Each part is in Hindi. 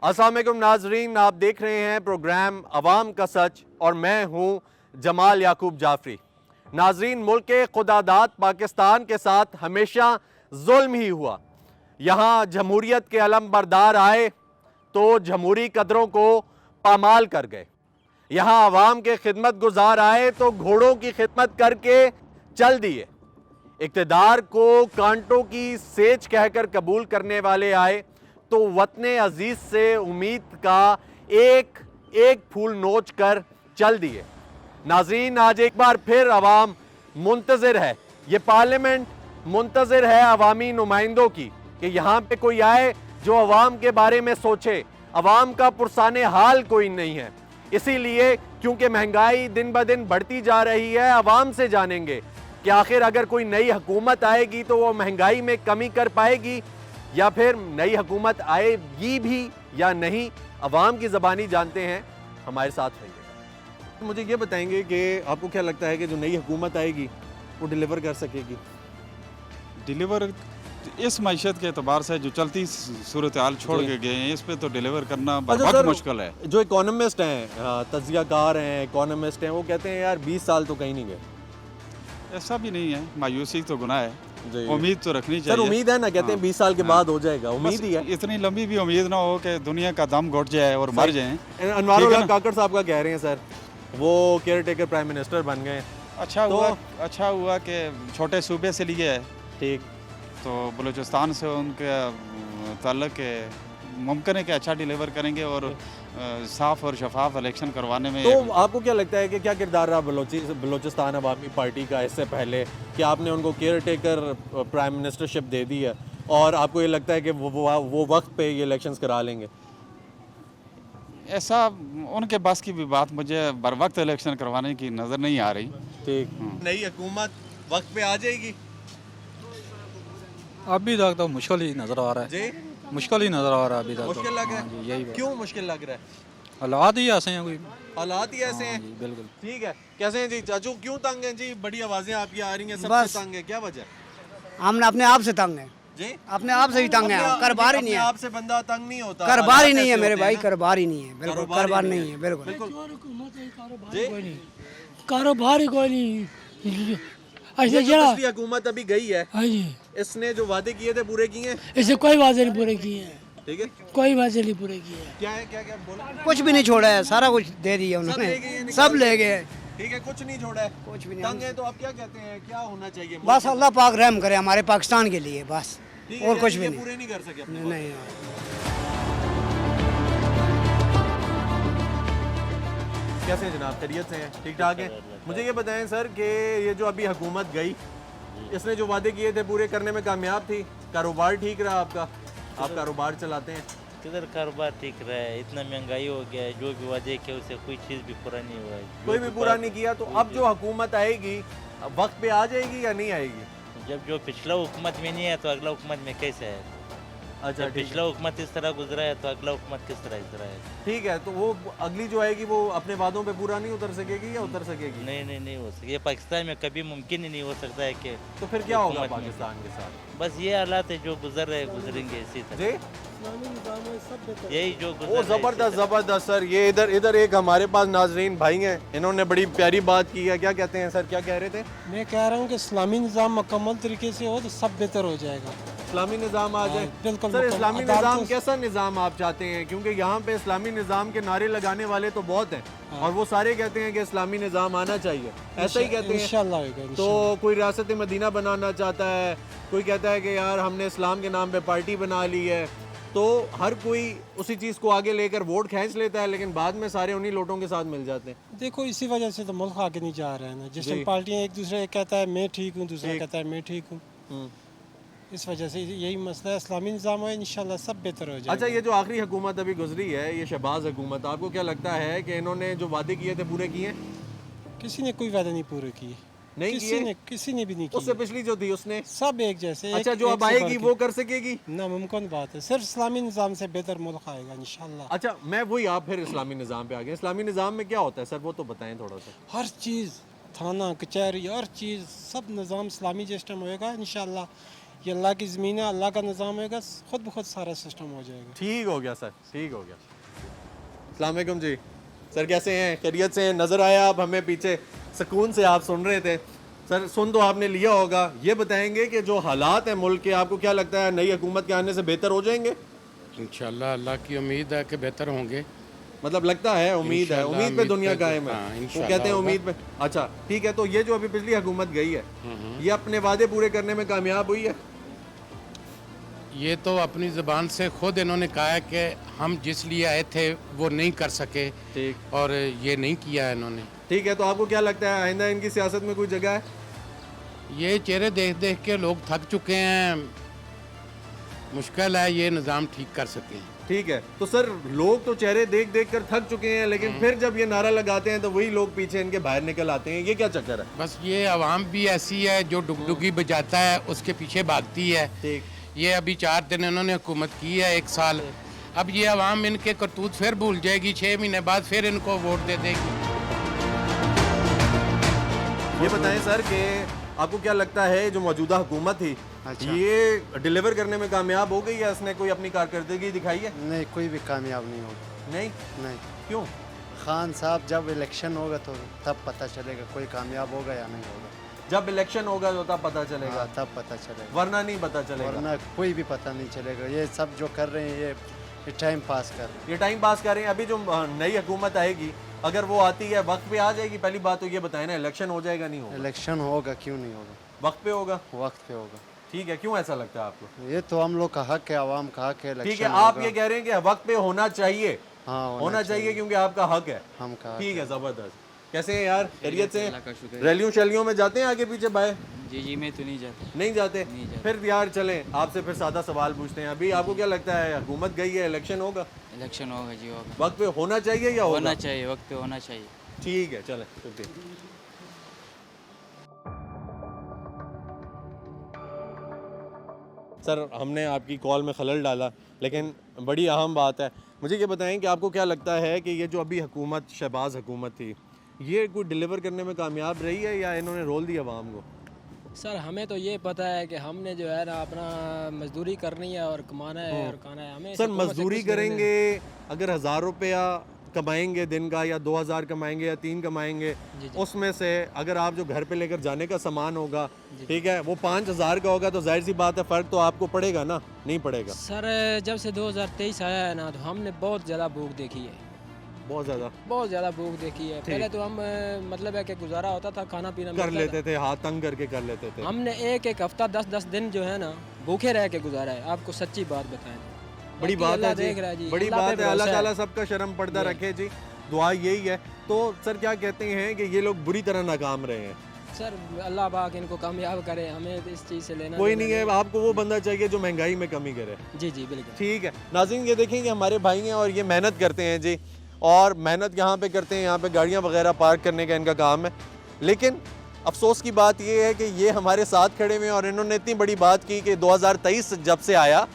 अस्सलाम वालेकुम नाजरीन, आप देख रहे हैं प्रोग्राम अवाम का सच और मैं हूं जमाल याकूब जाफरी। नाजरीन, मुल्क के खुदादाद पाकिस्तान के साथ हमेशा जुल्म ही हुआ। यहाँ जमहूरियत के अलम बरदार आए तो जमहूरी कदरों को पामाल कर गए। यहाँ अवाम के खिदमत गुजार आए तो घोड़ों की खिदमत करके चल दिए। इक़्तिदार को कांटों की सेज कहकर कबूल करने वाले आए तो वतने अजीज से उम्मीद का एक एक फूल नोच कर चल दिए। नाज़रीन, आज एक बार फिर अवाम मुंतज़िर है, ये पार्लियामेंट मुंतज़िर है अवामी नुमाइंदों की कि यहाँ पे कोई आए जो अवाम के बारे में सोचे। अवाम का पुरसाने हाल कोई नहीं है, इसीलिए क्योंकि महंगाई दिन ब दिन बढ़ती जा रही है, अवाम से जानेंगे कि आखिर अगर कोई नई हुकूमत आएगी तो वो महंगाई में कमी कर पाएगी या फिर नई हुकूमत आएगी भी या नहीं। अवाम की ज़बानी जानते हैं, हमारे साथ रहिएगा। मुझे ये बताएंगे कि आपको क्या लगता है कि जो नई हुकूमत आएगी वो डिलीवर कर सकेगी? डिलीवर इस मैशत के अतबार से जो चलती सूरत हाल छोड़ के गए हैं, इस पे तो डिलीवर करना बहुत मुश्किल है। जो इकोनॉमिस्ट हैं, तज्जियाकार हैं, इकोनॉमिस्ट हैं, वो कहते हैं यार 20 साल तो कहीं नहीं गए। ऐसा भी नहीं है, मायूसी तो गुनाह है, उम्मीद तो रखनी चाहिए। सर उम्मीद है ना, कहते हैं 20 साल के बाद हो जाएगा, उम्मीद ही है। इतनी लंबी भी उम्मीद ना हो कि दुनिया का दम घुट जाए और मर जाए। अनवारुल्लाह काकड़ साहब का कह रहे हैं सर, वो केयर टेकर प्राइम मिनिस्टर बन गए। अच्छा हुआ कि छोटे सूबे से लिए है, ठीक, तो बलूचिस्तान से उनके ताल्लुक मुमकिन है कि अच्छा डिलीवर करेंगे और साफ और शफाफ इलेक्शन करवाने में। तो आपको क्या लगता है कि क्या किरदार रहा बलूचिस्तान अवामी पार्टी का इससे पहले कि आपने उनको केयर टेकर प्राइम मिनिस्टरशिप दे दी है, और आपको ये लगता है कि वो वक्त पे ये इलेक्शंस करा लेंगे? ऐसा उनके बस की भी बात मुझे बर वक्त इलेक्शन करवाने की नज़र नहीं आ रही। ठीक, नई हुकूमत वक्त पे आ जाएगी? अभी तक तो मुश्किल ही नज़र आ रहा है जी, मुश्किल ही नज़र आ रहा है अभी तक। मुश्किल लग रहा है। हाँ जी, यही बात। क्यों मुश्किल लग रहा है? हालात ही ऐसे हैं, कोई हालात ही ऐसे हाँ हैं। जी, बिल्कुल। ठीक है, कैसे हैं जी चाचू, क्यों तंग हैं जी? बड़ी आवाजें आपकी आ रही हैं, सबसे बस। तंग है, क्या वजह? हमने अपने आप से तंग है, जी, अपने आप से ही तंग है, कर बार ही नहीं है, आपसे बंदा तंग नहीं होता, कर बार ही हालात नहीं है ऐसे मेरे होते भाई, हैं कर बार ही नहीं है, बिल्कुल कारोबार कर बार ही नहीं नहीं है, बिल्कुल। कारोबार ही कोई नहीं। ऐसे ये जो जरा पिछली हुकूमत अभी गई है, हाँ जी, इसने जो वादे किए थे पूरे किए हैं? ऐसे कोई वादे नहीं पूरे किए हैं, ठीक है, कोई वादे नहीं पूरे किए हैं। क्या है, क्या क्या बोला? कुछ भी नहीं छोड़ा है, सारा कुछ दे दिया सब ले गए हैं, उन्होंने, निकाल सब ले गए। ठीक है, कुछ नहीं छोड़ा है, कुछ भी नहीं। तंग है तो आप क्या कहते हैं, क्या होना चाहिए? बस अल्लाह पाक रहम करे हमारे पाकिस्तान के लिए, बस ठीक है, और यानी कुछ भी ये नहीं। पूरे नहीं कर सके अपने नहीं, कैसे हैं जनाब, खैरियत से हैं, ठीक ठाक हैं? मुझे ये बताएं सर कि ये जो अभी हुकूमत गई, इसने जो वादे किए थे पूरे करने में कामयाब थी? कारोबार ठीक रहा आपका? आप कारोबार चलाते हैं? किधर कारोबार ठीक रहा है, इतना महंगाई हो गया है, जो भी वादे किया उससे कोई चीज़ भी पूरा नहीं हुआ है। कोई भी पूरा नहीं किया, तो अब जो हुकूमत आएगी वक्त पे आ जाएगी या नहीं आएगी? जब जो पिछला हुकूमत में नहीं है तो अगला हुकूमत में कैसे है? अच्छा, जब पिछला हुकूमत इस तरह गुजरा है तो अगला हुकूमत किस तरह गुजरा है? ठीक है, तो वो अगली जो आएगी वो अपने वादों पे पूरा नहीं उतर सकेगी या उतर सकेगी? नहीं हो सके, ये पाकिस्तान में कभी मुमकिन ही नहीं हो सकता है कि तो फिर क्या होगा हुकूमत में। पाकिस्तान के साथ? बस ये हालात है, जो गुजर रहे गुजरेंगे इसी तरह। जी, यही जो गुजर वो रहे, जबरदस्त जबरदस्त सर। ये इधर एक हमारे पास नाजरीन भाई हैं, इन्होंने बड़ी प्यारी बात की है। क्या कहते हैं सर, क्या कह रहे थे? मैं कह रहा हूँ कि इस्लामी निज़ाम मुकम्मल तरीके से हो तो सब बेहतर हो जाएगा। इस्लामी निज़ाम आ जाए? बिल्कुल सर इस्लामी अदालतों निज़ाम से- कैसा निज़ाम आप चाहते हैं? क्योंकि यहाँ पे इस्लामी निज़ाम के नारे लगाने वाले तो बहुत हैं, और वो सारे कहते हैं कि इस्लामी निज़ाम आना चाहिए, ऐसा ही कहते हैं। इंशाल्लाह होगा, तो कोई रियासत मदीना बनाना चाहता है, कोई कहता है कि यार हमने इस्लाम के नाम पे पार्टी बना ली है, तो हर कोई उसी चीज़ को आगे लेकर वोट खींच लेता है, लेकिन बाद में सारे उन्हीं लोटों के साथ मिल जाते हैं। देखो इसी वजह से तो मुल्क आगे नहीं जा रहा है ना, जिस टाइम पार्टियाँ एक दूसरे कहता है मैं ठीक हूँ, दूसरा कहता है मैं ठीक हूँ, इस वजह से यही मसला है। इस्लामी निज़ाम है, इंशाल्लाह सब बेहतर हो जाएगा। अच्छा, ये जो आखिरी हुकूमत अभी गुजरी है, ये शहबाज हुकूमत, आपको क्या लगता है कि इन्होंने जो वादे किए थे पूरे किए? किसी ने कोई वादा नहीं पूरे किए, नहीं किए? किसी ने भी नहीं उससे किए, पिछली जो थी उसने? सब एक जैसे। अच्छा, जो अब आएगी वो कर सकेगी? नामुमकिन बात है, सिर्फ इस्लामी निज़ाम से बेहतर मुल्क आएगा इंशाल्लाह। अच्छा, मैं वही, आप फिर इस्लामी निज़ाम पे आ गए। इस्लामी निज़ाम में क्या होता है सर, वो तो बताएं थोड़ा सा। हर चीज़, थाना कचहरी, हर चीज़, सब निज़ाम इस्लामी जिस टाइम होएगा इंशाल्लाह ये अल्लाह की ज़मीन है, अल्लाह का निज़ाम होगा, खुद ब खुद सारा सिस्टम हो जाएगा। ठीक हो गया सर, ठीक हो गया। अस्सलाम वालेकुम जी सर, कैसे हैं? खैरियत से हैं? नज़र आया आप हमें पीछे, सुकून से आप सुन रहे थे। सर सुन तो आपने लिया होगा, ये बताएंगे कि जो हालात हैं मुल्क के, आपको क्या लगता है नई हुकूमत के आने से बेहतर हो जाएंगे? इंशाल्लाह अल्लाह की उम्मीद है कि बेहतर होंगे। मतलब लगता है, उम्मीद है, इंशाल्लाह, उम्मीद पे उम्मीद दुनिया पे कायम है। हाँ, वो इंशाल्लाह कहते हैं होगा। उम्मीद पे। अच्छा ठीक है, तो ये जो अभी पिछली हुकूमत गई है, ये अपने वादे पूरे करने में कामयाब हुई है? ये तो अपनी ज़बान से खुद इन्होंने कहा है कि हम जिस लिए आए थे वो नहीं कर सके, ठीक और ये नहीं किया है इन्होंने। ठीक है, तो आपको क्या लगता है आइंदा इनकी सियासत में कोई जगह है? ये चेहरे देख देख के लोग थक चुके हैं, मुश्किल है ये निज़ाम ठीक कर सकें। ठीक है, तो सर लोग तो चेहरे देख देख कर थक चुके हैं, लेकिन फिर जब ये नारा लगाते हैं तो वही लोग पीछे इनके बाहर निकल आते हैं, ये क्या चक्कर है? बस ये आवाम भी ऐसी है जो डुगडुगी बजाता है उसके पीछे भागती है। ठीक, ये अभी 4 दिन इन्होंने हुकूमत की है, 1 साल। अब ये आवाम इनके करतूत फिर भूल जाएगी, 6 महीने बाद फिर इनको वोट दे देगी। ये बताएं सर कि आपको क्या लगता है जो मौजूदा हुकूमत थी, ये डिलीवर करने में कामयाब हो गई है? इसने कोई अपनी कारकर्दगी दिखाई है? नहीं, कोई भी कामयाब नहीं होगा। नहीं? नहीं, क्यों? खान साहब जब इलेक्शन होगा तो तब पता चलेगा कोई कामयाब होगा या नहीं होगा। जब इलेक्शन होगा तो तब पता चलेगा, हाँ, तब पता चलेगा, वरना नहीं पता चलेगा। वरना कोई भी पता नहीं चलेगा। ये सब जो कर रहे हैं ये टाइम पास कर रहे हैं। ये टाइम पास कर रहे हैं। अभी जो नई हुकूमत आएगी, अगर वो आती है वक्त पे आ जाएगी, पहली बात तो ये बताए ना, इलेक्शन हो जाएगा नहीं होगा? इलेक्शन होगा, क्यों नहीं होगा, वक्त पे होगा। वक्त पे होगा। ठीक है, क्यों ऐसा लगता है आपको? ये तो हम लोग का हक है, आवाम का हक है। ठीक इलेक्शन है, आप होगा। ये कह रहे हैं कि वक्त पे होना चाहिए। हाँ, होना चाहिए क्योंकि आपका हक है। हम का ठीक है, जबरदस्त। कैसे हैं यार? खैरियत से? रैलियों शैलियों में जाते हैं आगे पीछे बाय? जी मैं तो नहीं जाता। नहीं जाते? फिर यार चलें आपसे फिर सादा सवाल पूछते हैं। अभी आपको क्या लगता है हुकूमत गई है, इलेक्शन होगा? इलेक्शन होगा जी, होगा। वक्त पे होना चाहिए या होगा? होना चाहिए, वक्त पे होना चाहिए। ठीक है, चलें फिर। सर हमने आपकी कॉल में खलल डाला, लेकिन बड़ी अहम बात है, मुझे ये बताएं कि आपको क्या लगता है कि ये जो अभी हुकूमत, शहबाज हुकूमत थी, ये कोई डिलीवर करने में कामयाब रही है या इन्होंने रोल दिया आवाम को? सर हमें तो ये पता है कि हमने जो है ना अपना मजदूरी करनी है और कमाना है और खाना है। हमें सर मजदूरी करेंगे, अगर 1000 रुपया कमाएंगे दिन का, या 2000 कमाएंगे या 3 कमाएंगे, उसमें से अगर आप जो घर पे लेकर जाने का सामान होगा, ठीक है, वो 5000 का होगा, तो जाहिर सी बात है फ़र्क तो आपको पड़ेगा ना? नहीं पड़ेगा? सर जब से 2023 आया है ना, तो हमने बहुत ज़्यादा भूख देखी है, बहुत ज़्यादा भूख देखी है। पहले तो हम मतलब है कि गुजारा होता था, खाना पीना कर लेते थे, हाथ तंग करके कर लेते थे। हमने एक हफ्ता 10 दिन जो है ना भूखे रह के गुजारा है, आपको सच्ची बात बताएं। बड़ी बात है जी, बड़ी बात है। अल्लाह ताला सबका शर्म पर्दा रखे जी, दुआ यही है। तो सर क्या कहते हैं कि ये लोग बुरी तरह नाकाम रहे हैं? सर अल्लाह पाक इनको कामयाब करे, हमें इस चीज़ से लेना कोई नहीं है। आपको वो बंदा चाहिए जो महंगाई में कमी करे। जी बिल्कुल। ठीक है नाज़रीन, ये देखें कि हमारे भाई हैं और ये मेहनत करते हैं जी, और मेहनत यहाँ पे करते हैं, यहाँ पे गाड़ियाँ वगैरह पार्क करने का इनका काम है। लेकिन अफसोस की बात ये है कि ये हमारे साथ खड़े हुए हैं और इन्होंने इतनी बड़ी बात की कि 2023 जब से आया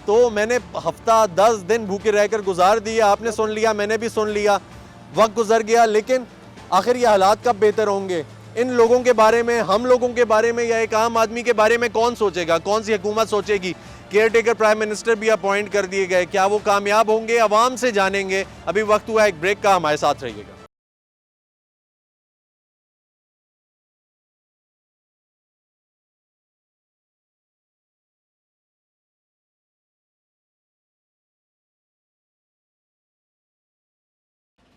तो मैंने हफ्ता 10 दिन भूखे रहकर गुजार दिए। आपने सुन लिया, मैंने भी सुन लिया, वक्त गुजर गया। लेकिन आखिर ये हालात कब बेहतर होंगे? इन लोगों के बारे में, हम लोगों के बारे में, या एक आम आदमी के बारे में कौन सोचेगा? कौन सी हुकूमत सोचेगी? केयर टेकर प्राइम मिनिस्टर भी अपॉइंट कर दिए गए, क्या वो कामयाब होंगे? आवाम से जानेंगे। अभी वक्त हुआ एक ब्रेक का, हमारे साथ रहिएगा।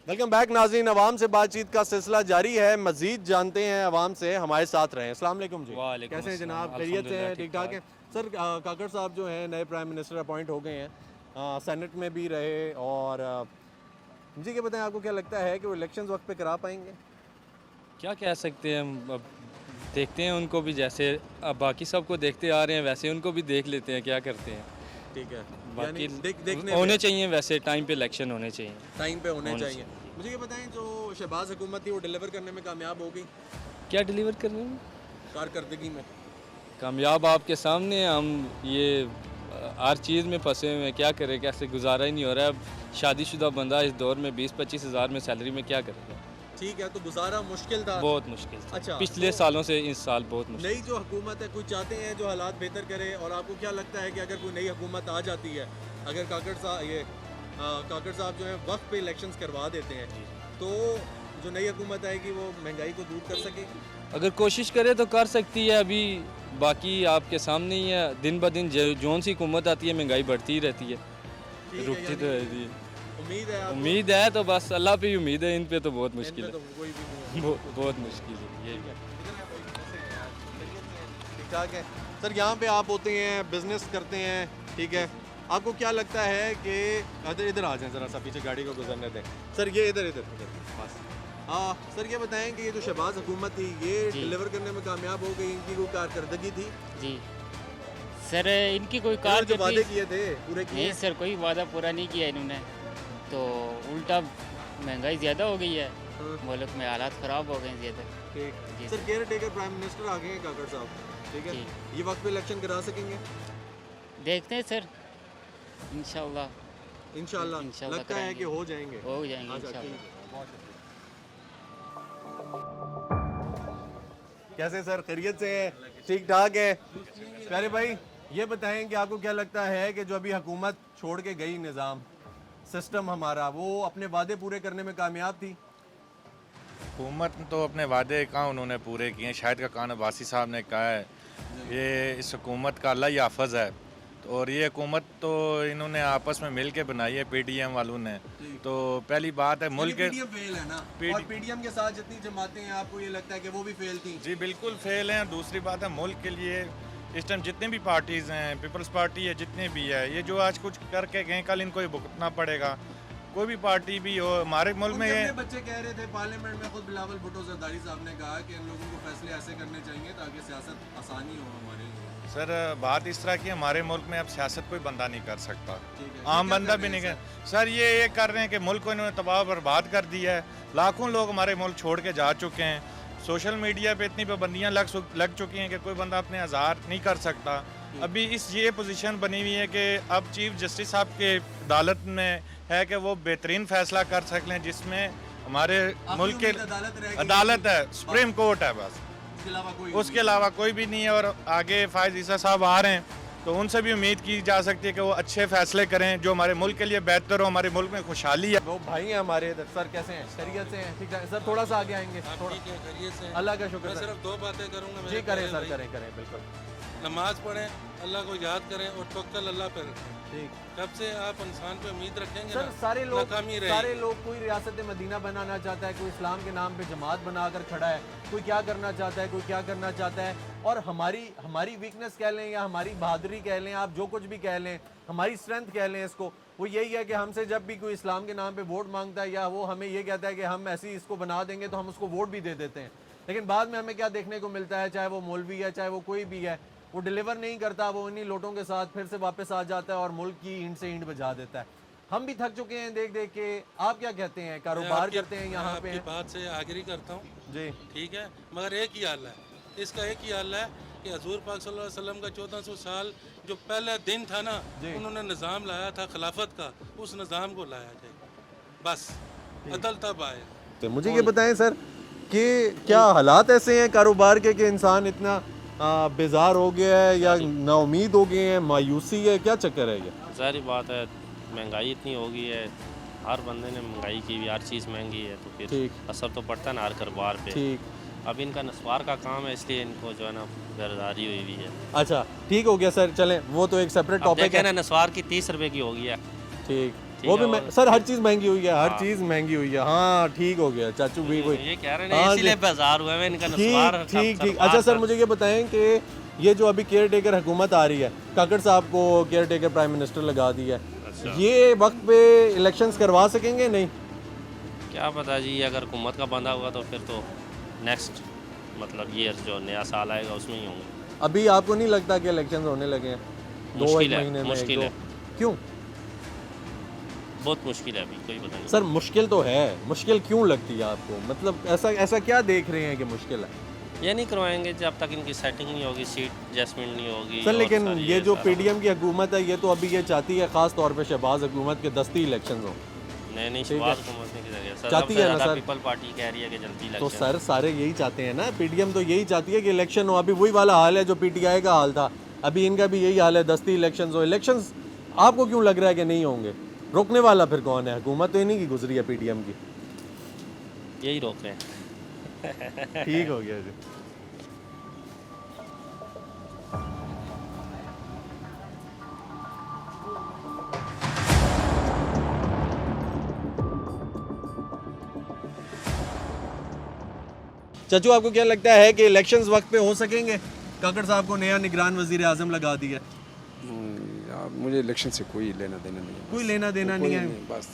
वेलकम बैक नाज़रीन, अवाम से बातचीत का सिलसिला जारी है। मजीद जानते हैं अवाम से, हमारे साथ रहें। अस्सलाम वालेकुम जी। कैसे हैं जनाब? खैरियत से हैं? ठीक ठाक है सर। काकड़ साहब जो हैं नए प्राइम मिनिस्टर अपॉइंट हो गए हैं, सेनेट में भी रहे, और मुझे क्या बताएं, आपको क्या लगता है कि वो इलेक्शन वक्त पे करा पाएंगे? क्या कह सकते हैं, अब देखते हैं उनको भी, जैसे अब बाकी सबको देखते आ रहे हैं वैसे उनको भी देख लेते हैं क्या करते हैं। ठीक है, बाकी देखने होने चाहिए, वैसे टाइम पे इलेक्शन होने चाहिए, टाइम पे होने चाहिए। मुझे ये बताएं, जो शहबाज हुकूमत थी वो डिलीवर करने में कामयाब हो गई? क्या डिलीवर करने में? कारकर्दगी में कामयाब आपके सामने। हम ये हर चीज़ में फंसे हुए हैं, क्या करें, कैसे गुजारा ही नहीं हो रहा है। अब शादीशुदा बंदा इस दौर में 20-25 हज़ार में सैलरी में क्या करेगा? ठीक है, तो गुजारा मुश्किल था। बहुत मुश्किल था। अच्छा, पिछले तो सालों से इस साल बहुत मुश्किल। नई जो हुकूमत है, कुछ चाहते हैं जो हालात बेहतर करे, और आपको क्या लगता है कि अगर कोई नई हुकूमत आ जाती है, अगर काकड़ साहब जो है वक्त पे इलेक्शंस करवा देते हैं, तो जो नई हुकूमत आएगी वो महंगाई को दूर कर सकेगी? अगर कोशिश करे तो कर सकती है। अभी बाकी आपके सामने ही है, दिन ब दिन जौन सी हुकूमत आती है महंगाई बढ़ती ही रहती है, रुकती तो रहती है। उम्मीद है तो बस अल्लाह पे ही उम्मीद है, इन पे तो बहुत मुश्किल है, बहुत मुश्किल है। यही ठीक ठाक है सर। यहाँ पे आप होते हैं, बिजनेस करते हैं, ठीक है, आपको क्या लगता है कि इधर आ जाएं, ज़रा सा पीछे गाड़ी को गुजरने दें सर, ये इधर बस। सर ये बताएं कि ये जो शहबाज हुकूमत थी, ये डिलीवर करने में कामयाब हो गई? इनकी कोई कारकर्दगी थी? जी सर, इनकी कोई जो वादे किए थे पूरे किए? नहीं सर, कोई वादा पूरा नहीं किया इन्होंने, तो उल्टा महंगाई ज़्यादा हो गई है, मुल्क में हालात ख़राब हो गए ज़्यादा। ठीक sir, care taker prime minister आ गए हैं काकड़ साहब, ठीक है, ये वक्त पे इलेक्शन करा सकेंगे? देखते हैं सर, इंशाल्लाह लगता है कि हो जाएंगे इंशाल्लाह। कैसे सर, खैरियत से है? ठीक ठाक है प्यारे भाई। ये बताएं कि आपको क्या लगता है कि जो अभी हुकूमत छोड़ के गई, निज़ाम सिस्टम हमारा, वो अपने वादे पूरे करने में कामयाब थी? हुकूमत तो अपने वादे कहाँ उन्होंने पूरे किए। शाहिद खान अब्बासी साहब ने कहा है ये इस हुकूमत का अल्लाह ही हाफ़ज़ है, और ये हुकूमत तो इन्होंने आपस में मिल के बनाई है, पीडीएम वालों ने। तो पहली बात है मुल्क के फेल है ना, और पीडीएम के साथ जितनी जमातें हैं, आपको ये लगता है कि वो भी फेल थी? जी बिल्कुल फेल हैं। दूसरी बात है मुल्क के लिए इस टाइम जितने भी पार्टीज़ हैं, पीपल्स पार्टी है, जितने भी है, ये जो आज कुछ करके गए कल इनको ही भुगतना पड़ेगा। कोई भी पार्टी भी हो हमारे मुल्क में। ये बच्चे कह रहे थे पार्लियामेंट में, खुद बिलावल भुट्टो जरदारी साहब ने कहा कि इन लोगों को फैसले ऐसे करने चाहिए ताकि सियासत आसानी हो हमारे लिए। सर बात इस तरह की, हमारे मुल्क में अब सियासत कोई बंदा नहीं कर सकता, आम बंदा भी नहीं कर। सर ये कर रहे हैं कि मुल्क को इन्होंने तबाह बर्बाद कर दिया है। लाखों लोग हमारे मुल्क छोड़ के जा चुके हैं। सोशल मीडिया पे इतनी पाबंदियाँ लग चुकी हैं कि कोई बंदा अपने आज़ार नहीं कर सकता। अभी ये पोजीशन बनी हुई है कि अब चीफ जस्टिस साहब के अदालत में है कि वो बेहतरीन फैसला कर सकें, जिसमें हमारे मुल्क के अदालत है, सुप्रीम कोर्ट है, बस उसके अलावा कोई भी नहीं है। और आगे फायज ईसा साहब आ रहे हैं, तो उनसे भी उम्मीद की जा सकती है कि वो अच्छे फैसले करें जो हमारे मुल्क के लिए बेहतर हो, हमारे मुल्क में खुशहाली है। वो भाई हैं हमारे इधर। सर कैसे हैं? खैरियत से हैं? ठीक है सर, थोड़ा सा आगे आएंगे। अल्लाह का शुक्र। सिर्फ दो बातें करूँगा। जी करें सर, करें बिल्कुल। नमाज पढ़ें, अल्लाह को याद करें और तवक्कल अल्लाह पर रखें। ठीक, तब से आप इंसान पे उम्मीद रखेंगे सर। ना, सारे लोग कोई रियासत मदीना बनाना चाहता है, कोई इस्लाम के नाम पे जमात बनाकर खड़ा है, कोई क्या करना चाहता है, कोई क्या करना चाहता है। और हमारी वीकनेस कह लें या हमारी बहादुरी कह लें, आप जो कुछ भी कह लें, हमारी स्ट्रेंथ कह लें इसको, वो यही है कि हमसे जब भी कोई इस्लाम के नाम पे वोट मांगता है या वो हमें ये कहता है कि हम ऐसे इसको बना देंगे, तो हम उसको वोट भी दे देते हैं। लेकिन बाद में हमें क्या देखने को मिलता है, चाहे वो मौलवी है, चाहे वो कोई भी है, वो डिलीवर नहीं करता, वो इन्हीं लोटों के साथ फिर से वापस आ जाता है और मुल्क की ईंट से ईंट बजा देता है। हम भी थक चुके हैं देख देख के। आप क्या कहते हैं? कारोबार करते हैं यहाँ पे? आपकी बात से आगरी करता हूँ जी, ठीक है, मगर एक ही हाल है, इसका एक ही हाल है कि हजूर पाक सल्लल्लाहु अलैहि वसल्लम का 1400 साल जो पहला दिन था ना, उन्होंने निज़ाम लाया था खिलाफत का, उस निज़ाम को लाया जाए, बस अदल तब आए। तो मुझे ये बताएं सर कि क्या हालात ऐसे हैं कारोबार के कि इंसान इतना बेजार हो गया है या नाउमीद हो गए हैं, मायूसी है, क्या चक्कर है ये? सारी बात है, महंगाई इतनी हो गई है, हर बंदे ने महंगाई की, हर चीज़ महंगी है, तो फिर असर तो पड़ता है ना हर कारोबार पे। ठीक, अब इनका नस्वार का काम है, इसलिए इनको जो है ना बेरोजगारी हुई हुई है। अच्छा ठीक हो गया सर, चलें वो तो एक सेपरेट टॉपिक है ना। नस्वार की 30 रुपए की हो गई है। ठीक, वो भी सर हर चीज़ महंगी हुई है, हर चीज़ महंगी हुई है। हाँ ठीक हो गया, चाचू भी कोई ये कह रहे हैं इसीलिए बाजार हुए हैं इनका नस्वार। ठीक। अच्छा सर मुझे ये बताएं कि ये जो अभी केयर टेकर हुकूमत आ रही है, काकड़ साहब को केयर टेकर प्राइम मिनिस्टर लगा दिया है, ये वक्त पे इलेक्शंस करवा सकेंगे? नहीं, क्या पता जी, अगर हुकूमत का बंदा होगा तो फिर तो नेक्स्ट मतलब ईयर जो नया साल आएगा उसमें ही होंगे। अभी आपको नहीं लगता कि इलेक्शंस होने लगे हैं? मुश्किल है, मुश्किल है। क्यों? बहुत मुश्किल है, अभी कोई पता नहीं। सर मुश्किल तो है, मुश्किल क्यों लगती है आपको? मतलब ऐसा क्या देख रहे हैं कि मुश्किल है? ये नहीं करवाएंगे जब तक इनकी सेटिंग नहीं होगी, सीट एडजस्टमेंट नहीं होगी। सर लेकिन ये जो पीडीएम की हुकूमत है, ये तो अभी ये चाहती है ख़ास तौर पे शहबाज हुकूमत के दस्ती इलेक्शन हो, नहीं शहबाज हुकूमत ने किधर गया सर, चाहती सबसे है ना ज़्यादा सर? पीपल पार्टी कह रही है कि जल्दी तो इलेक्शन। सर सारे यही चाहते हैं ना, पीडीएम तो यही चाहती है कि इलेक्शन हो। अभी वही वाला हाल है जो पीटीआई का हाल था, अभी इनका भी यही हाल है, दस्ती इलेक्शंस हो। इलेक्शंस आपको क्यों लग रहा है कि नहीं होंगे? रोकने वाला फिर कौन है? हुकूमत तो इन्हीं की गुजरी है पीडीएम की। यही रोक रहे हैं। ठीक हो गया जी। चाचू आपको क्या लगता है कि इलेक्शंस वक्त पे हो सकेंगे? काकड़ साहब को नया निगरान वजीर आजम लगा दिया। मुझे इलेक्शन से कोई लेना देना नहीं है, कोई लेना देना कोई नहीं है, बस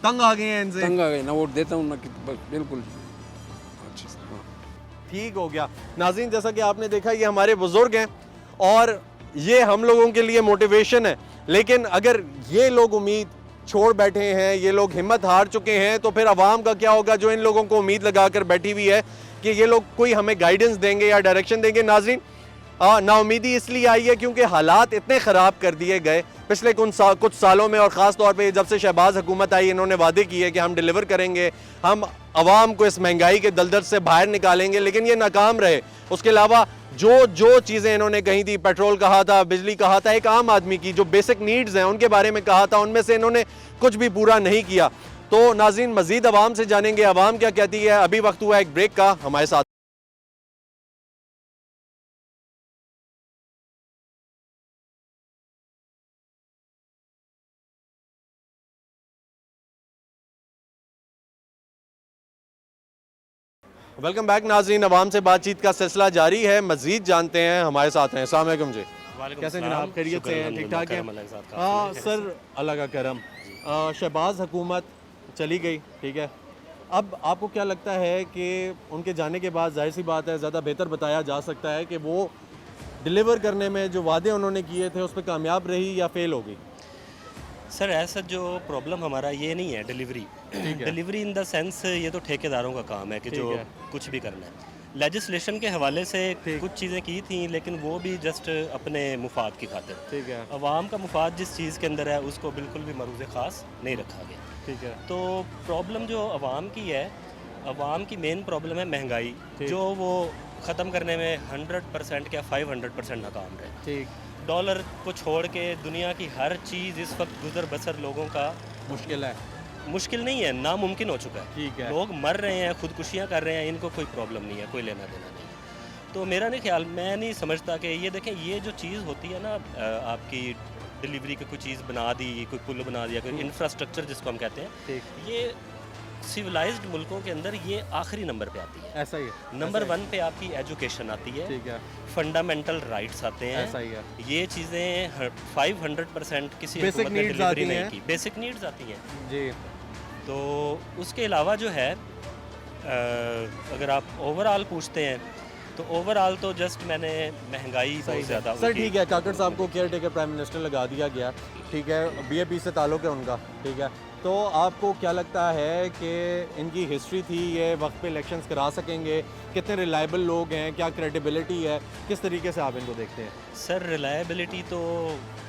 तंग आ गए हैं इनसे। तंग आ गए ना, वोट देता हूँ ना कि बस बिल्कुल अच्छे से। हाँ। ठीक हो गया। नाज़रीन, जैसा कि आपने देखा ये हमारे बुजुर्ग हैं और ये हम लोगों के लिए मोटिवेशन है, लेकिन अगर ये लोग उम्मीद छोड़ बैठे हैं, ये लोग हिम्मत हार चुके हैं, तो फिर आवाम का क्या होगा जो इन लोगों को उम्मीद लगाकर बैठी हुई है कि ये लोग कोई हमें गाइडेंस देंगे या डायरेक्शन देंगे। नाज़रीन, नाउमीदी इसलिए आई है क्योंकि हालात इतने ख़राब कर दिए गए पिछले कुछ सालों में, और ख़ास तौर पे जब से शहबाज हुकूमत आई इन्होंने वादे किए कि हम डिलीवर करेंगे, हम आवाम को इस महंगाई के दलदल से बाहर निकालेंगे, लेकिन ये नाकाम रहे। उसके अलावा जो चीज़ें इन्होंने कही थी, पेट्रोल कहा था, बिजली कहा था, एक आम आदमी की जो बेसिक नीड्स हैं उनके बारे में कहा था, उनमें से इन्होंने कुछ भी पूरा नहीं किया। तो नाज़रीन, मज़ीद आवाम से जानेंगे आवाम क्या कहती है। अभी वक्त हुआ एक ब्रेक का, हमारे साथ। वेलकम बैक नाज़रीन, आवाम से बातचीत का सिलसिला जारी है। मज़ीद जानते हैं, हमारे साथ हैं। अस्सलाम वालेकुम जी, कैसे जनाब? खैरियत से हैं? ठीक ठाक हैं? हाँ सर, अल्लाह का करम। शहबाज हुकूमत चली गई, ठीक है। अब आपको क्या लगता है कि उनके जाने के बाद जाहिर सी बात है ज़्यादा बेहतर बताया जा सकता है कि वो डिलीवर करने में जो वादे उन्होंने किए थे उस पर कामयाब रही या फेल हो गई? सर ऐसा जो प्रॉब्लम हमारा ये नहीं है डिलीवरी इन द सेंस, ये तो ठेकेदारों का काम है कि जो कुछ भी करना है। लेजिस्लेशन के हवाले से कुछ चीज़ें की थी, लेकिन वो भी जस्ट अपने मुफाद की खातिर। ठीक है। अवाम का मुफाद जिस चीज़ के अंदर है उसको बिल्कुल भी मरूज़ ख़ास नहीं रखा गया। ठीक है। तो प्रॉब्लम जो अवाम की है, अवाम की मेन प्रॉब्लम है महंगाई, जो वो ख़त्म करने में 100% क्या 500% नाकाम रहे। ठीक। डॉलर को छोड़ के दुनिया की हर चीज़ इस वक्त गुजर बसर लोगों का मुश्किल है। मुश्किल नहीं है, नामुमकिन हो चुका है। ठीक है। लोग मर रहे हैं, खुदकुशियाँ कर रहे हैं, इनको कोई प्रॉब्लम नहीं है, कोई लेना देना नहीं। तो मेरा नहीं ख्याल, मैं नहीं समझता कि ये देखें, ये जो चीज़ होती है ना आपकी डिलीवरी की कोई चीज़ बना दी, कोई पुल बना दिया, कोई इंफ्रास्ट्रक्चर जिसको हम कहते हैं, ये सिविलाइज्ड मुल्कों के अंदर ये आखिरी नंबर पे आती है। ऐसा ही है। नंबर 1 पे आपकी एजुकेशन आती है। ठीक है। फंडामेंटल राइट्स आते हैं। ऐसा ही है। ये चीज़ें 500% किसी बेसिक हुकूमत ने नीड्स डिलीवरी आती नहीं हैं। की। बेसिक नीड्स आती हैं जी। तो उसके अलावा जो है अगर आप ओवरऑल पूछते हैं तो ओवरऑल तो जस्ट मैंने महंगाई बहुत ज़्यादा। सर ठीक है, काकड़ साहब को केयर टेकर प्राइम मिनिस्टर लगा दिया गया, ठीक है, बीएपी से ताल्लुक़ है उनका, ठीक है। तो आपको क्या लगता है कि इनकी हिस्ट्री थी, ये वक्त पे इलेक्शंस करा सकेंगे? कितने रिलायबल लोग हैं? क्या क्रेडिबिलिटी है? किस तरीके से आप इनको देखते हैं? सर रिलायबिलिटी तो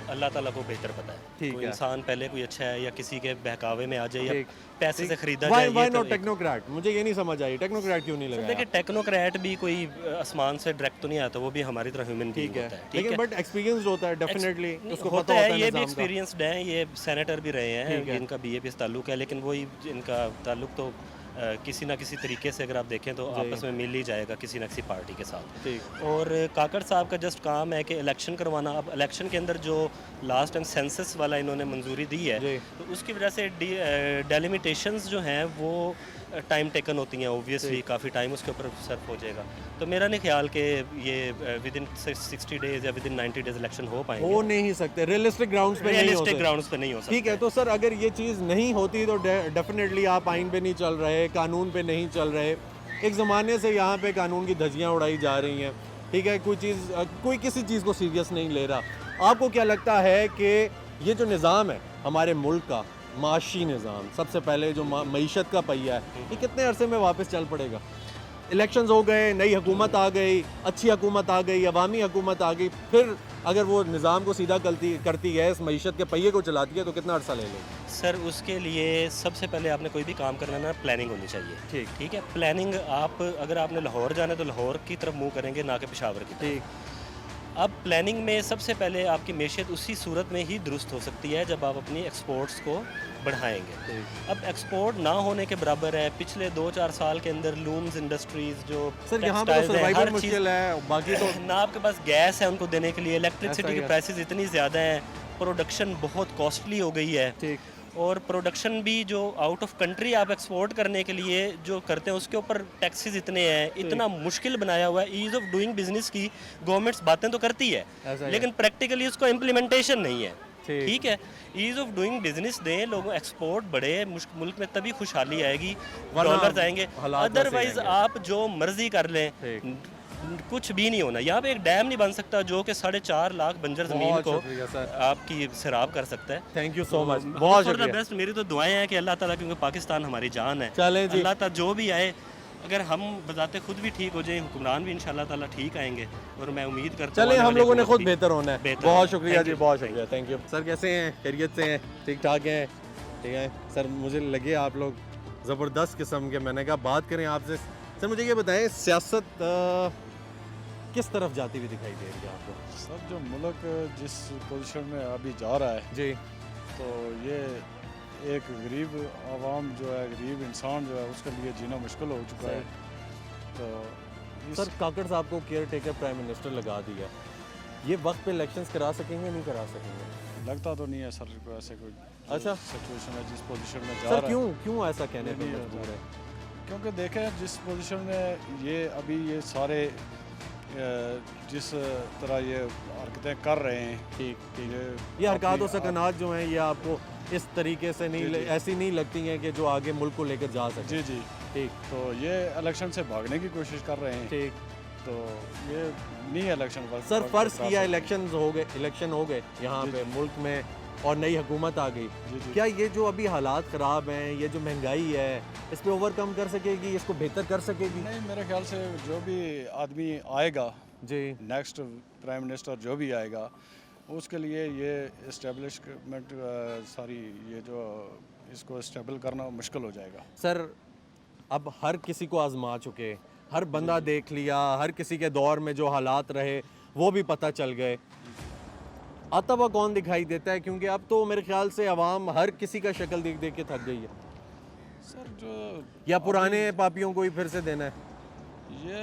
अल्लाह ताला को बेहतर पता है। ठीक कोई है। इंसान पहले कोई अच्छा है या किसी के बहकावे में आ जाए या पैसे से खरीदा Why जाए। not technocrat? मुझे ये नहीं समझ आई, टेक्नोक्रेट क्यों नहीं लगाया? देखिए टेक्नोक्रेट भी कोई आसमान से डायरेक्ट तो नहीं आता, वो भी हमारी तरह ह्यूमन बीइंग होता है। लेकिन बट एक्सपीरियंस्ड होता है डेफिनेटली, उसको होता पता होता है, ये भी निज़ाम का। एक्सपीरियंस्ड है, ये सेनेटर भी रहे हैं, ठीक है। इनका बीएपी से ताल्लुक है, लेकिन वही इनका ताल्लुक तो किसी ना किसी तरीके से अगर आप देखें तो आपस में मिल ही जाएगा किसी न किसी पार्टी के साथ। ठीक। और काकड़ साहब का जस्ट काम है कि इलेक्शन करवाना। अब इलेक्शन के अंदर जो लास्ट टाइम सेंसस वाला इन्होंने मंजूरी दी है, तो उसकी वजह से डेलिमिटेशंस जो हैं वो टाइम टेकन होती हैं, ओब्वियसली काफ़ी टाइम उसके ऊपर सर्व हो जाएगा। तो मेरा नहीं ख्याल कि ये विद इन 60 डेज़ या विद इन 90 डेज़ इलेक्शन हो पाएंगे। हो नहीं सकते, रियलिस्टिक ग्राउंड्स पे नहीं होते। रियलिस्टिक ग्राउंड्स पे नहीं हो सकते। ठीक है, तो सर अगर ये चीज़ नहीं होती तो डेफिनेटली आप आइन पे नहीं चल रहे, कानून पे नहीं चल रहे। एक ज़माने से यहाँ पे कानून की धज्जियाँ उड़ाई जा रही हैं, ठीक है, कोई किसी चीज़ को सीरियस नहीं ले रहा। आपको क्या लगता है कि ये जो निज़ाम है हमारे मुल्क का, माशी निज़ाम, सबसे पहले जो मईशत का पहिया है, ये कितने अरसे में वापस चल पड़ेगा? इलेक्शंस हो गए, नई हुकूमत आ गई, अच्छी हुकूमत आ गई, अवामी हुकूमत आ गई, फिर अगर वो निज़ाम को सीधा करती है, इस मईशत के पहिए को चलाती है, तो कितना अर्सा ले लेगी? सर उसके लिए सबसे पहले आपने कोई भी काम करना है ना, प्लानिंग होनी चाहिए। ठीक है, प्लानिंग आप अगर आपने लाहौर जाना है तो लाहौर की तरफ मुँह करेंगे, ना कि पेशावर की तरफ। अब प्लानिंग में सबसे पहले आपकी मैशियत उसी सूरत में ही दुरुस्त हो सकती है जब आप अपनी एक्सपोर्ट्स को बढ़ाएंगे। अब एक्सपोर्ट ना होने के बराबर है। पिछले 2-4 साल के अंदर लूम्स इंडस्ट्रीज जो सर यहाँ पे तो सर्वाइवल मुश्किल है, बाकी तो ना आपके पास गैस है उनको देने के लिए, इलेक्ट्रिसिटी के प्राइसेस इतनी ज़्यादा हैं, प्रोडक्शन बहुत कॉस्टली हो गई है, और प्रोडक्शन भी जो आउट ऑफ कंट्री आप एक्सपोर्ट करने के लिए जो करते हैं उसके ऊपर टैक्सेस इतने हैं, इतना मुश्किल बनाया हुआ है। ईज़ ऑफ डूइंग बिजनेस की गवर्नमेंट्स बातें तो करती है, लेकिन प्रैक्टिकली उसको इम्प्लीमेंटेशन नहीं है। ठीक है, ईज़ ऑफ डूइंग बिजनेस दें, लोगों एक्सपोर्ट बढ़े, मुल्क में तभी खुशहाली आएगी, डॉलर आएंगे। अदरवाइज आप जो मर्जी कर लें, कुछ भी नहीं होना। यहाँ पे एक डैम नहीं बन सकता जो कि 4.5 लाख बंजर ज़मीन को आपकी सैराब कर सकता है। थैंक यू सो मच, बहुत शुक्रिया। बेस्ट मेरी तो दुआएं हैं कि अल्लाह ताला, क्योंकि पाकिस्तान हमारी जान है, चलें जी, अल्लाह ताला जो भी आए, अगर हम बजाते खुद भी ठीक हो जाएं, हुक्मरान भी इंशाल्लाह ताला ठीक आएंगे, और मैं उम्मीद करता हूं चलें हम लोगों ने खुद बेहतर होना है। बहुत शुक्रिया जी, बहुत शुक्रिया, थैंक यू। सर कैसे हैं, खैरियत से हैं, ठीक ठाक हैं? ठीक है सर, मुझे लगे आप लोग ज़बरदस्त किस्म के, मैंने कहा बात करें आपसे। सर मुझे ये बताएं, सियासत किस तरफ जाती हुई दिखाई दे रही है आपको? सर जो मुल्क जिस पोजीशन में अभी जा रहा है जी, तो ये एक गरीब आवाम जो है, गरीब इंसान जो है, उसके लिए जीना मुश्किल हो चुका है। तो सर काकड़ साहब को केयर टेकर प्राइम मिनिस्टर लगा दिया, ये वक्त पे इलेक्शंस करा सकेंगे, नहीं करा सकेंगे? लगता तो नहीं है सर को ऐसे कोई अच्छा सिचुएशन है जिस पोजीशन में जा सर। रहा है। क्यों ऐसा कहने पर मजबूर है? क्योंकि देखें जिस पोजीशन में ये अभी ये सारे जिस तरह ये हरकतें कर रहे हैं, ठीक ये हरकत और सकनात जो हैं, ये आपको इस तरीके से नहीं ऐसी नहीं लगती हैं कि जो आगे मुल्क को लेकर जा सके? जी ठीक। तो ये इलेक्शन से भागने की कोशिश कर रहे हैं। ठीक। तो ये नहीं है इलेक्शन पर। सर फर्ज किया इलेक्शन हो गए यहाँ पे मुल्क में, और नई हुकूमत आ गई, क्या ये जो अभी हालात ख़राब हैं, ये जो महंगाई है, इस पे ओवरकम कर सकेगी, इसको बेहतर कर सकेगी? नहीं, मेरे ख्याल से जो भी आदमी आएगा जी, नेक्स्ट प्राइम मिनिस्टर जो भी आएगा, उसके लिए ये इस्टेब्लिशमेंट सारी ये जो इसको स्टेबल करना मुश्किल हो जाएगा। सर अब हर किसी को आजमा चुके, हर बंदा देख लिया, हर किसी के दौर में जो हालात रहे वो भी पता चल गए, आता हुआ कौन दिखाई देता है? क्योंकि अब तो मेरे ख्याल से अवाम हर किसी का शक्ल देख देख के थक गई है। सर जो या पुराने पापियों को ही फिर से देना है? ये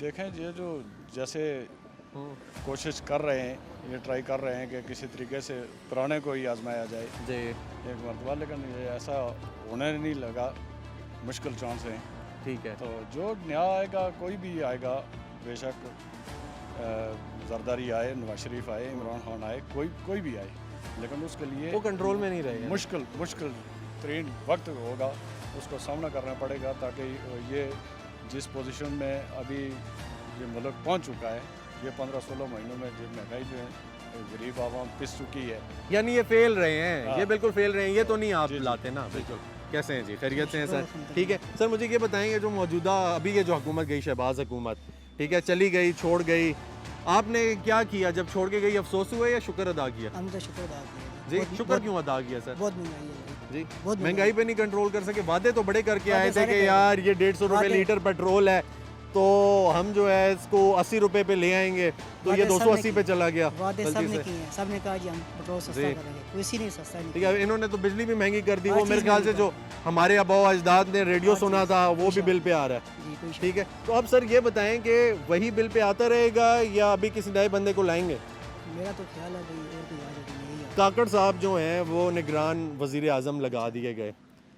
देखें, ये जो जैसे कोशिश कर रहे हैं, ये ट्राई कर रहे हैं कि किसी तरीके से पुराने को ही आजमाया जाए जी एक मरतबा, लेकिन ये ऐसा होने नहीं लगा, मुश्किल चांस है। ठीक है, तो जो नया आएगा, कोई भी आएगा, बेशक जरदारी आए, नवाज शरीफ आए, इमरान खान आए, कोई भी आए, लेकिन उसके लिए वो कंट्रोल में नहीं रहेगा। मुश्किल तरीन वक्त होगा, उसको सामना करना पड़ेगा, ताकि ये जिस पोजीशन में अभी ये मुल्क पहुंच चुका है, ये 15-16 महीनों में जो महंगाई जो है, गरीब आवाम पिस चुकी है, यानी ये फेल रहे हैं। ये बिल्कुल फेल रहे हैं, ये तो नहीं आप लाते ना। बिल्कुल। कैसे हैं जी, खैरियत से हैं सर? ठीक है सर, मुझे ये बताएंगे जो मौजूदा अभी ये जो हुकूमत गई, शहबाज हुकूमत, ठीक है, चली गई, छोड़ गई, आपने क्या किया जब छोड़ के गई? अफसोस हुआ या शुक्र अदा किया? हम तो शुक्र अदा किया जी। शुक्र क्यों अदा किया सर? बहुत महंगाई है जी, बहुत महंगाई पे नहीं कंट्रोल कर सके। वादे तो बड़े करके आए थे कि यार ये 150 रुपये लीटर पेट्रोल है, तो हम जो है इसको 80 रुपये पे ले आएंगे, तो ये 280 पे चला गया। सबने कहा जी हम पेट्रोल सस्ता करेंगे, किसी ने सस्ता नहीं। ठीक है, इन्होंने तो बिजली भी महंगी कर दी। वो मेरे ख्याल से जो हमारे आबा अजदाद ने रेडियो सुना था, वो भी बिल पे आ रहा है। ठीक है, तो अब सर ये बताएं कि वही बिल पे आता रहेगा या अभी किसी नए बंदे को लाएंगे? मेरा तो ख्याल है भाई और कोई आ। काकड़ साहब जो हैं वो निगरान वजीर आज़म लगा दिए गए,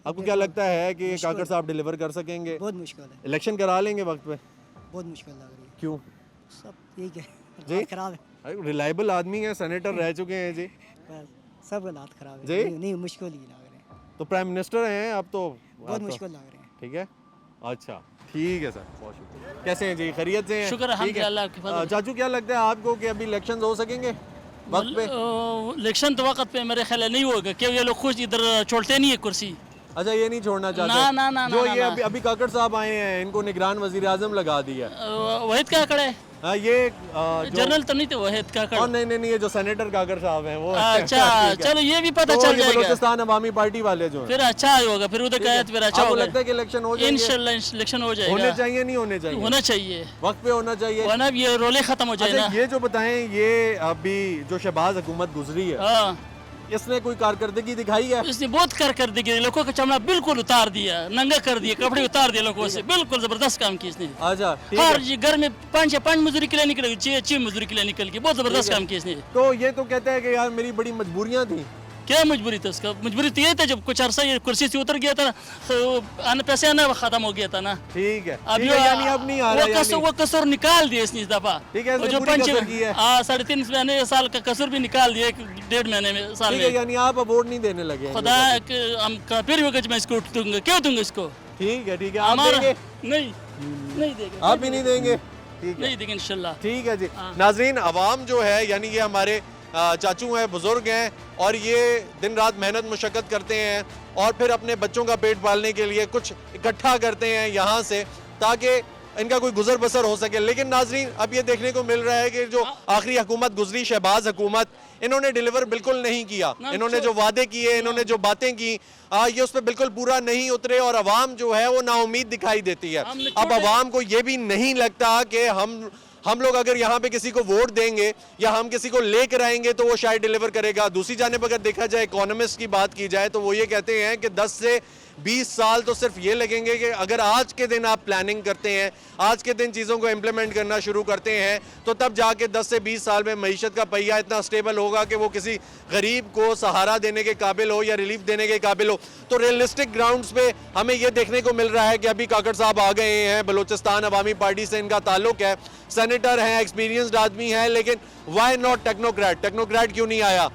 आपको क्या लगता है कि काकड़ साहब डिलीवर कर सकेंगे? बहुत मुश्किल है। इलेक्शन करा लेंगे वक्त पे? बहुत मुश्किल लग रही है। क्यों? सब ठीक है, जी खराब है। रिलायबल आदमी है, सेनेटर रह चुके हैं जी, सब हालात खराब है जी। नहीं मुश्किल ही लग रहे हैं। तो प्राइम मिनिस्टर हैं अब तो बहुत मुश्किल लग रहे हैं। ठीक है, अच्छा ठीक है सर, बहुत शुक्रिया। कैसे हैं जी, खैरियत से हैं? शुक्र अल्हम्दुलिल्लाह। चाचू क्या लगता है आपको कि अभी इलेक्शन हो सकेंगे वक्त पे? इलेक्शन तो वक्त पे मेरे ख्याल नहीं होगा, क्योंकि ये लोग खुद इधर छोड़ते नहीं है कुर्सी। अच्छा, ये नहीं छोड़ना चाहते? ना, ना, ना, जो ना, ये ना। अभी काकड़ साहब आए हैं, इनको निगरान वजीर आजम लगा दिया। वहीद काकड़ है? हाँ, ये जनरल तो नहीं थे वहीद काकड़? नहीं, ये जो सेनेटर काकड़ साहब हैं वो। अच्छा, चलो ये भी पता चल जाएगा। बलूचिस्तान अवामी पार्टी वाले जो हैं। फिर अच्छा होगा, फिर उधर का फिर अच्छा आपको होगा। लगता है कि इलेक्शन हो जाएंगे? इंशाल्लाह इलेक्शन हो जाएगा। होने चाहिए नहीं होने चाहिए? होना चाहिए, वक्त पे होना चाहिए, वरना ये रोले खत्म हो जाए ना। ये जो बताएं, ये अभी जो शहबाज हुकूमत गुजरी है, इसने कोई कारकर्दगी दिखाई है? इसने बहुत कारकर्दगी, लोगों का चमड़ा बिल्कुल उतार दिया, नंगा कर दिया, कपड़े उतार दिए लोगों से, बिल्कुल जबरदस्त काम की इसने। अच्छा, हर घर में पाँच मजदूरी के लिए निकल, छह मजदूरी के लिए निकल के बहुत जबरदस्त काम किया इसने। तो ये तो कहता है कि यार मेरी बड़ी मजबूरियां थी। क्या मजबूरी थी उसका? मजबूरी तो ये था जब कुछ अरसा ये कुर्सी से उतर गया था, आने पैसे आना खत्म हो गया था ना। ठीक है, अब यानी अब नहीं आ रहा, वो कसर निकाल दिया इसने इस दफा। ठीक है, जो 3.5 महीने साल का कसर भी निकाल दिया, 1.5 महीने में साल में। यानी आप वोट नहीं देने लगे? खुदा हम फिर भी मैं इसको दूंगा, क्यों दूंगा इसको? ठीक है, आप देंगे? नहीं देंगे। आप भी नहीं देंगे? नहीं देंगे इंशाल्लाह। ठीक है जी। नाजरीन, अवाम जो है, यानी ये हमारे चाचू हैं, बुजुर्ग हैं, और ये दिन रात मेहनत मुशक्कत करते हैं और फिर अपने बच्चों का पेट पालने के लिए कुछ इकट्ठा करते हैं यहाँ से, ताकि इनका कोई गुजर बसर हो सके। लेकिन नाजरीन, अब ये देखने को मिल रहा है कि जो आखिरी हुकूमत गुजरी, शहबाज हुकूमत, इन्होंने डिलीवर बिल्कुल नहीं किया। इन्होंने जो वादे किए, इन्होंने जो बातें की, ये उस पर बिल्कुल पूरा नहीं उतरे और अवाम जो है वो नाउमीद दिखाई देती है। अब अवाम को ये भी नहीं लगता कि हम लोग अगर यहाँ पे किसी को वोट देंगे या हम किसी को लेकर आएंगे तो वो शायद डिलीवर करेगा। दूसरी जानिब अगर देखा जाए, इकोनॉमिस्ट की बात की जाए, तो वो ये कहते हैं कि 10 से 20 साल तो सिर्फ ये लगेंगे कि अगर आज के दिन आप प्लानिंग करते हैं, आज के दिन चीज़ों को इम्प्लीमेंट करना शुरू करते हैं, तो तब जाके 10 से 20 साल में मईशत का पहिया इतना स्टेबल होगा कि वो किसी गरीब को सहारा देने के काबिल हो या रिलीफ देने के काबिल हो। तो रियलिस्टिक ग्राउंड्स पे हमें ये देखने को मिल रहा है कि अभी काकड़ साहब आ गए हैं, बलूचिस्तान अवामी पार्टी से इनका ताल्लुक है, सेनेटर हैं, एक्सपीरियंस्ड आदमी हैं, लेकिन वाई नॉट टेक्नोक्रेट? टेक्नोक्रेट क्यों नहीं आया?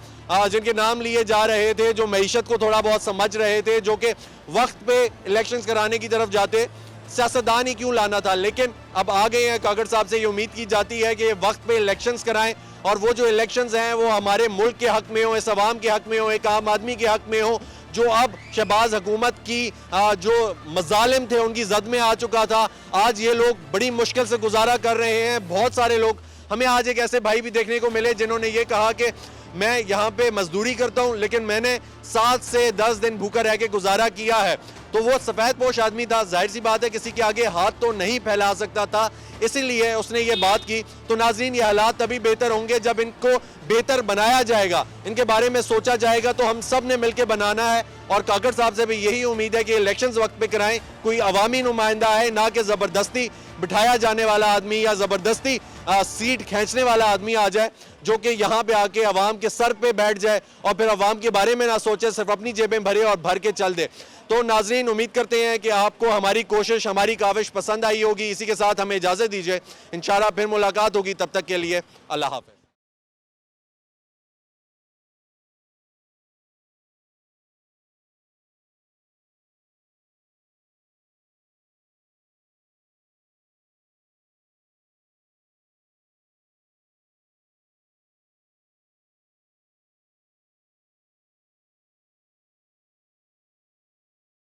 जिनके नाम लिए जा रहे थे, जो मईशत को थोड़ा बहुत समझ रहे थे, जो कि वक्त पे इलेक्शंस कराने की तरफ जाते, सियासतदान ही क्यों लाना था? लेकिन अब आ गए हैं काकड़ साहब से, ये उम्मीद की जाती है कि वक्त पे इलेक्शंस कराएं और वो जो इलेक्शंस हैं वो हमारे मुल्क के हक में हो, इस अवाम के हक में हो, एक आम आदमी के हक में हो, जो अब शहबाज हुकूमत की जो मजालिम थे उनकी जद में आ चुका था। आज ये लोग बड़ी मुश्किल से गुजारा कर रहे हैं। बहुत सारे लोग, हमें आज एक ऐसे भाई भी देखने को मिले जिन्होंने ये कहा कि मैं यहाँ पे मजदूरी करता हूँ, लेकिन मैंने 7 से 10 दिन भूखा रह के गुजारा किया है। तो वो सफ़ेद पोश आदमी था, जाहिर सी बात है किसी के आगे हाथ तो नहीं फैला सकता था, इसीलिए उसने ये बात की। तो नाजरीन, ये हालात तभी बेहतर होंगे जब इनको बेहतर बनाया जाएगा, इनके बारे में सोचा जाएगा, तो हम सब ने मिलकर बनाना है। और काकड़ साहब से भी यही उम्मीद है कि इलेक्शंस वक्त पे कराएं, कोई अवामी नुमाइंदा है, ना कि ज़बरदस्ती बिठाया जाने वाला आदमी या ज़बरदस्ती सीट खींचने वाला आदमी आ जाए, जो कि यहाँ पे आके अवाम के सर पे बैठ जाए और फिर अवाम के बारे में ना सोचे, सिर्फ अपनी जेबें भरे और भर के चल दे। तो नाजरीन, उम्मीद करते हैं कि आपको हमारी कोशिश, हमारी काविश पसंद आई होगी। इसी के साथ हमें इजाज़त दीजिए, इंशाल्लाह फिर मुलाकात होगी, तब तक के लिए अल्लाह हाफ़िज़।